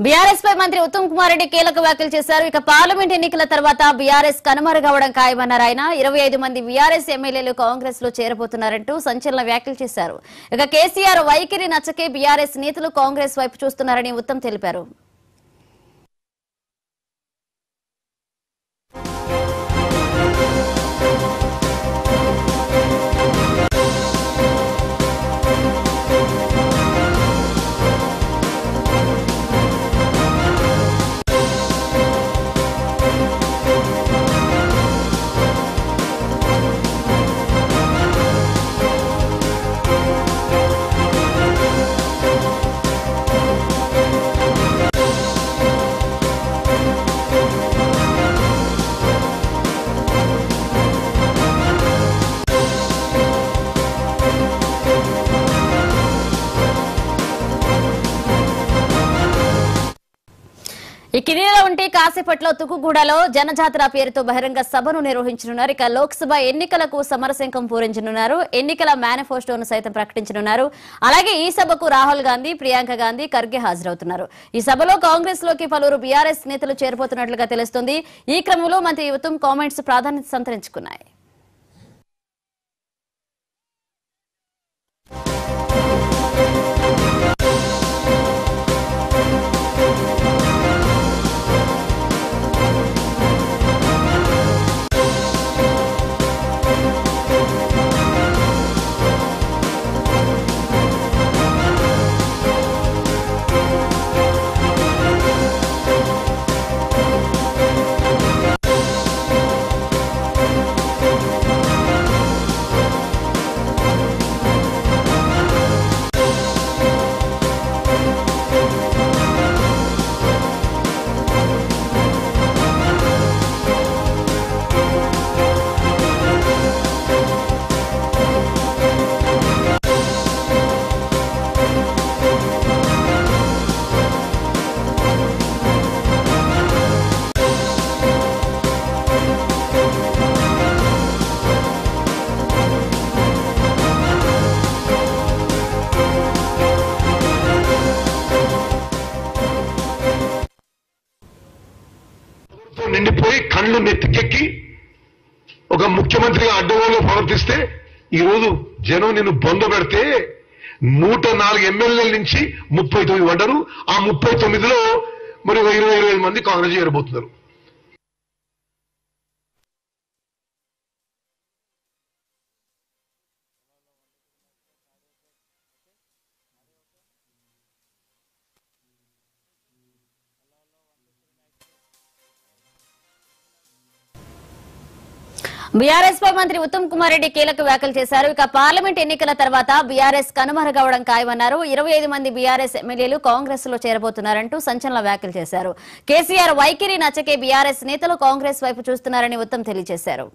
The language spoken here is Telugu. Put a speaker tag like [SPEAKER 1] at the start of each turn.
[SPEAKER 1] బీఆర్ఎస్ పై మంత్రి ఉత్తమ్ కుమార్ రెడ్డి కీలక వ్యాఖ్యలు చేశారు. ఇక పార్లమెంట్ ఎన్నికల తర్వాత బీఆర్ఎస్ కనుమరుగవడం ఖాయమన్నారు ఆయన. 25 మంది బీఆర్ఎస్ ఎమ్మెల్యేలు కాంగ్రెస్ లో చేరబోతున్నారంటూ సంచలన వ్యాఖ్యలు చేశారు. ఇక కేసీఆర్ వైఖరి నచ్చకే బీఆర్ఎస్ నేతలు కాంగ్రెస్ వైపు చూస్తున్నారని ఉత్తమ్ తెలిపారు. ఇకిదిలా ఉంటే కాసేపట్లో తుకుగూడలో జనజాతర పేరుతో బహిరంగ సభను నిర్వహించనున్నారు. ఇక లోక్సభ ఎన్నికలకు సమరశంఖం పూరించనున్నారు. ఎన్నికల మేనిఫెస్టోను సైతం ప్రకటించనున్నారు. అలాగే ఈ సభకు రాహుల్ గాంధీ, ప్రియాంక గాంధీ, ఖర్గే హాజరవుతున్నారు. ఈ సభలో కాంగ్రెస్ లోకి పలువురు బీఆర్ఎస్ నేతలు చేరిపోతున్నట్లుగా తెలుస్తోంది. ఈ క్రమంలో మంత్రి ఉత్తమ్ కామెంట్స్ ప్రాధాన్యత సంతరించుకున్నాయి.
[SPEAKER 2] నిండిపోయి కళ్ళు నెత్తికెక్కి ఒక ముఖ్యమంత్రిగా అడ్డగోలు ప్రవర్తిస్తే ఈరోజు జనం నిన్ను బొంద పెడితే 104 ఎమ్మెల్యేల నుంచి 39 పడ్డారు. ఆ 39లో మరి 25 మంది కాంగ్రెస్ చేరబోతున్నారు.
[SPEAKER 1] బీఆర్ఎస్ పై మంత్రి ఉత్తమ్ కుమార్ రెడ్డి కీలక వ్యాఖ్యలు చేశారు. ఇక పార్లమెంట్ ఎన్నికల తర్వాత బీఆర్ఎస్ కనుమరుగవడం ఖాయమన్నారు. 25 మంది బీఆర్ఎస్ ఎమ్మెల్యేలు కాంగ్రెస్ లో చేరబోతున్నారంటూ సంచలన వ్యాఖ్యలు చేశారు. కేసీఆర్ వైఖరి నచ్చకే బీఆర్ఎస్ నేతలు కాంగ్రెస్ వైపు చూస్తున్నారని ఉత్తమ్ తెలియజేశారు.